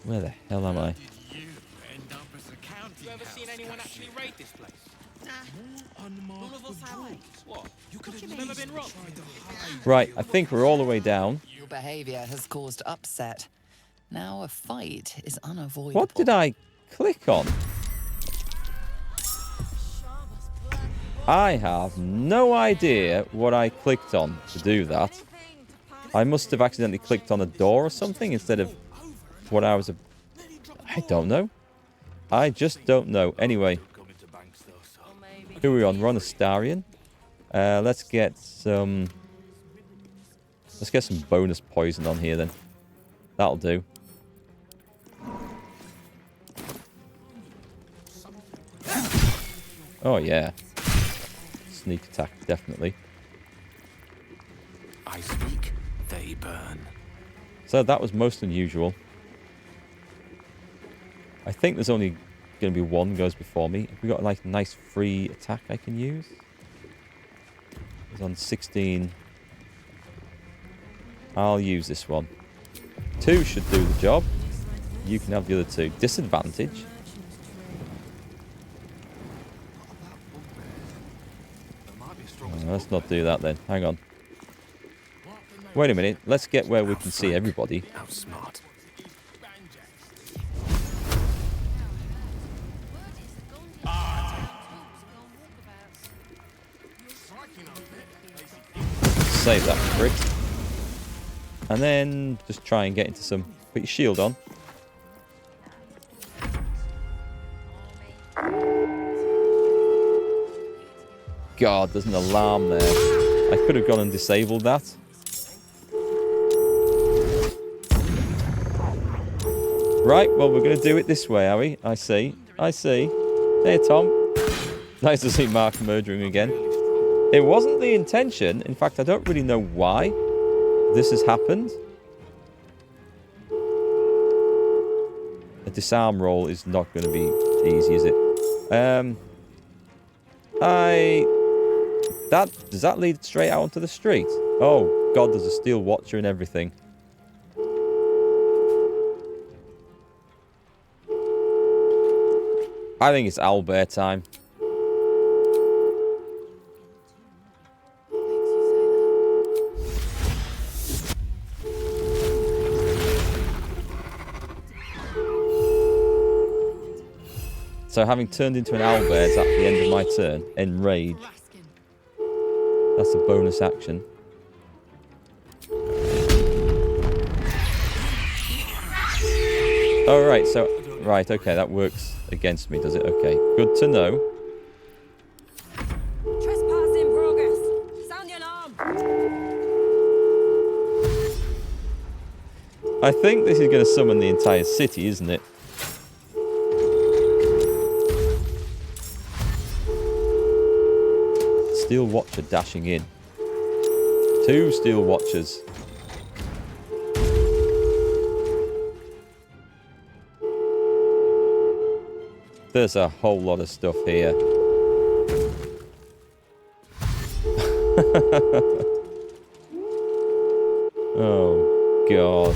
Where the hell am I? You ever seen anyone actually raid this place? None of us have. What? You could have never been robbed. Right, I think we're all the way down. Your behavior has caused upset. Now a fight is unavoidable. What did I click on? I have no idea what I clicked on to do that. I must have accidentally clicked on a door or something instead of what I was... I don't know. I just don't know. Anyway. Who are we on? We're on Astarion. Let's get some... Let's get some bonus poison on here then. That'll do. Oh yeah. Sneak attack, definitely. I speak, they burn. So that was most unusual. I think there's only going to be one goes before me. Have we got like a nice free attack I can use? It's on 16. I'll use this one. 2 should do the job. You can have the other 2. Disadvantage. Let's not do that then. Hang on. Wait a minute. Let's get where we can see everybody. Outsmart. Save that crit. And then just try and get into some... Put your shield on. God, there's an alarm there. I could have gone and disabled that. Right, well, we're going to do it this way, are we? I see. I see. Hey, Tom. Nice to see Mark murdering again. It wasn't the intention. In fact, I don't really know why this has happened. A disarm roll is not going to be easy, is it? Does that lead straight out onto the street? Oh, God, there's a steel watcher and everything. I think it's owlbear time. So having turned into an owlbear at the end of my turn, enrage. That's a bonus action. Oh, right, so... Right, okay, that works against me, does it? Okay, good to know. Trespass in progress. Sound the alarm. I think this is going to summon the entire city, isn't it? Steel Watcher dashing in. 2 Steel Watchers. There's a whole lot of stuff here. Oh, God.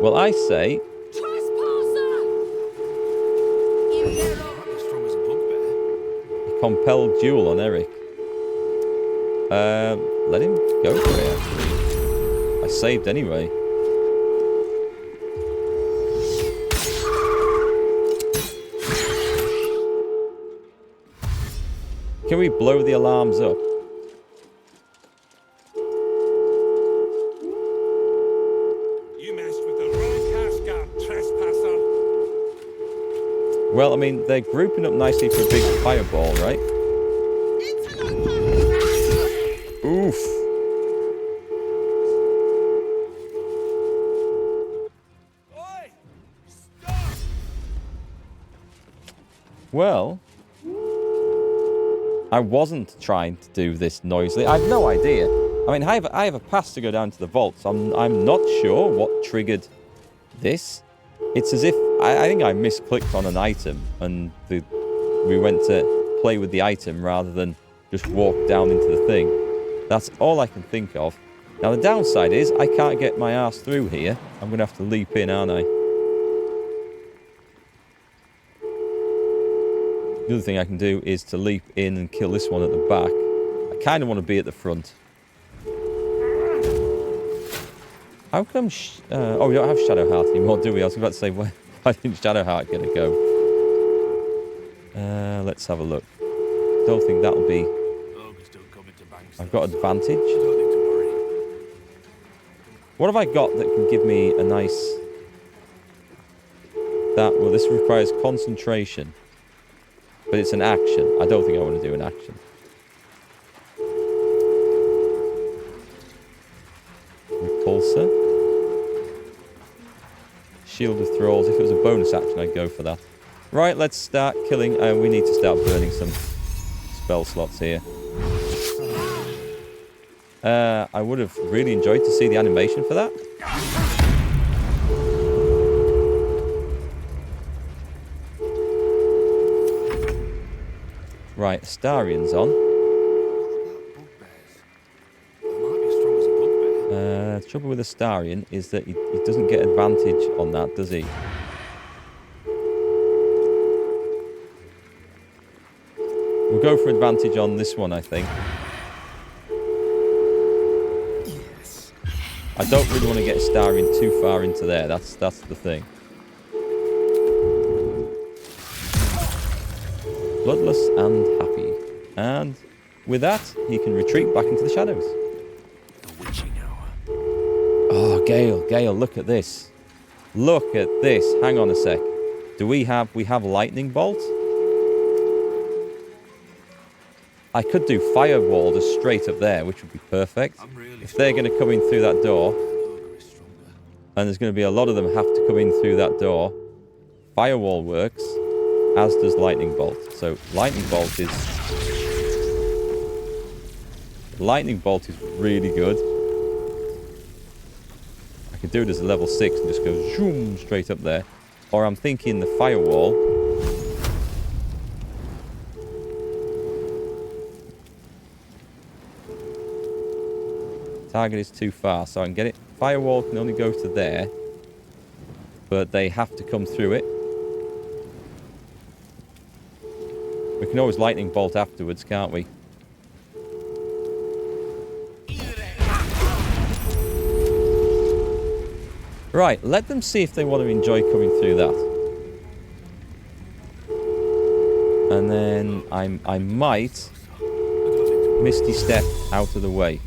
Well, I say... Compelled duel on Eric. Let him go for it, actually. I saved anyway. Can we blow the alarms up? You messed with the wrong cascade, trespasser. Well, I mean, they're grouping up nicely for a big fireball, right? Oof. Well, I wasn't trying to do this noisily. I have no idea. I mean, I have a pass to go down to the vaults. I'm not sure what triggered this. It's as if I think I misclicked on an item and we went to play with the item rather than just walk down into the thing. That's all I can think of. Now the downside is I can't get my ass through here. I'm going to have to leap in, aren't I? The other thing I can do is to leap in and kill this one at the back. I kind of want to be at the front. How come... oh, we don't have Shadowheart anymore, do we? I was about to say, why didn't Shadowheart get a go? Let's have a look. Don't think that'll be... I've got advantage. What have I got that can give me a nice... Well, this requires concentration. But it's an action. I don't think I want to do an action. Repulsor. Shield of Thralls. If it was a bonus action, I'd go for that. Right, let's start killing. We need to start burning some spell slots here. I would have really enjoyed to see the animation for that. Right, Astarion's on. The trouble with Astarion is that he doesn't get advantage on that, does he? We'll go for advantage on this one, I think. Yes. I don't really want to get Astarion too far into there. That's the thing. Bloodless and happy. And with that, he can retreat back into the shadows. Oh, Gale, look at this. Look at this. Hang on a sec. We have lightning bolt? I could do firewall just straight up there, which would be perfect. If they're going to come in through that door, and there's going to be a lot of them have to come in through that door, firewall works, as does lightning bolt. So lightning bolt is really good. I could do it as a level 6 and just go zoom straight up there. Or I'm thinking the firewall. Target is too far, so I can get it. Firewall can only go to there, but they have to come through it. We can always lightning bolt afterwards, can't we? Right, let them see if they want to enjoy coming through that. And then I might Misty Step out of the way.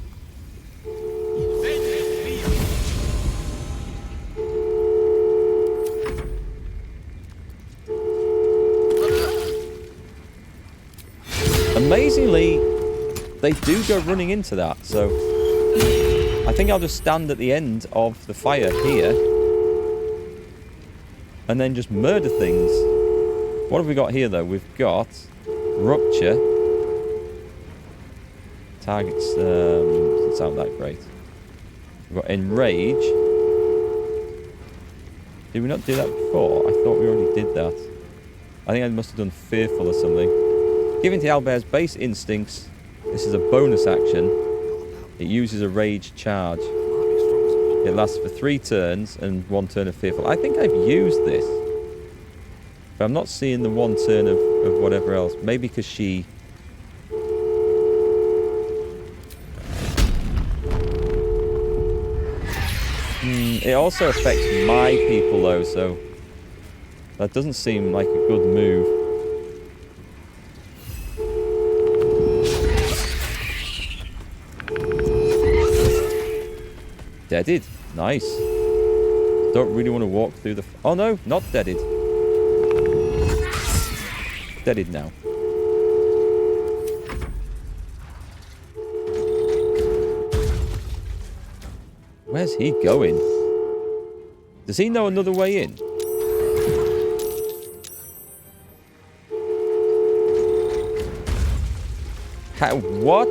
Amazingly, they do go running into that, so I think I'll just stand at the end of the fire here and then just murder things. What have we got here, though? We've got Rupture. Targets doesn't sound that great. We've got Enrage. Did we not do that before? I thought we already did that. I think I must have done Fearful or something. Given to Owlbear's base instincts, this is a bonus action. It uses a Rage charge. It lasts for 3 turns and 1 turn of Fearful. I think I've used this. But I'm not seeing the 1 turn of whatever else. Maybe because she... It also affects my people, though, so... That doesn't seem like a good move. Deaded. Nice. Don't really want to walk through the... Oh no, not deaded. Deaded now. Where's he going? Does he know another way in? How? What?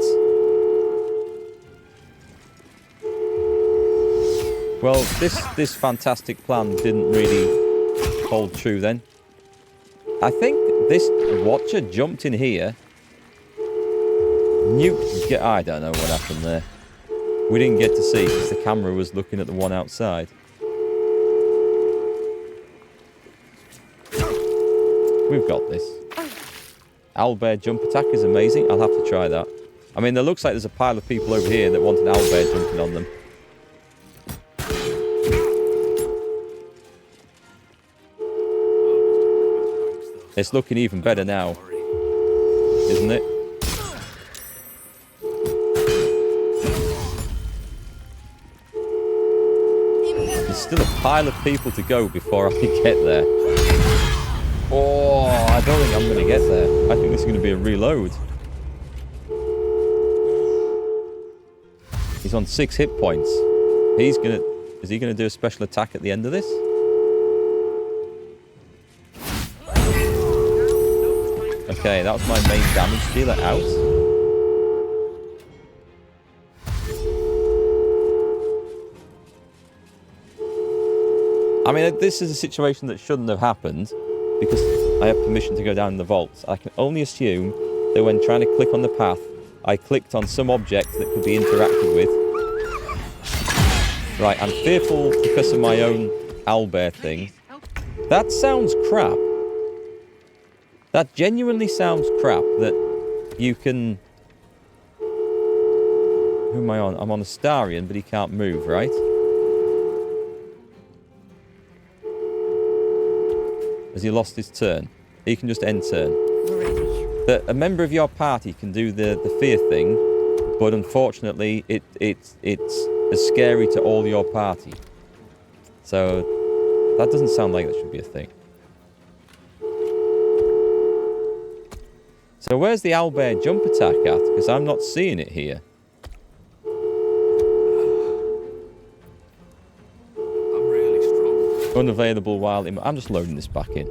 Well, this fantastic plan didn't really hold true then. I think this Watcher jumped in here. Nuked. I don't know what happened there. We didn't get to see because the camera was looking at the one outside. We've got this. Owlbear jump attack is amazing. I'll have to try that. I mean, there looks like there's a pile of people over here that want an owlbear jumping on them. It's looking even better now, isn't it? There's still a pile of people to go before I get there. Oh, I don't think I'm going to get there. I think this is going to be a reload. He's on 6 hit points. Is he going to do a special attack at the end of this? Okay, that was my main damage dealer out. I mean, this is a situation that shouldn't have happened because I have permission to go down in the vaults. I can only assume that when trying to click on the path, I clicked on some object that could be interacted with. Right, I'm fearful because of my own owlbear thing. That sounds crap. That genuinely sounds crap that you can... Who am I on? I'm on Astarion, but he can't move, right? Has he lost his turn? He can just end turn. That a member of your party can do the fear thing, but unfortunately it's as scary to all your party. So that doesn't sound like that should be a thing. So where's the owlbear jump attack at? Because I'm not seeing it here. I'm really strong. Unavailable while... I'm just loading this back in.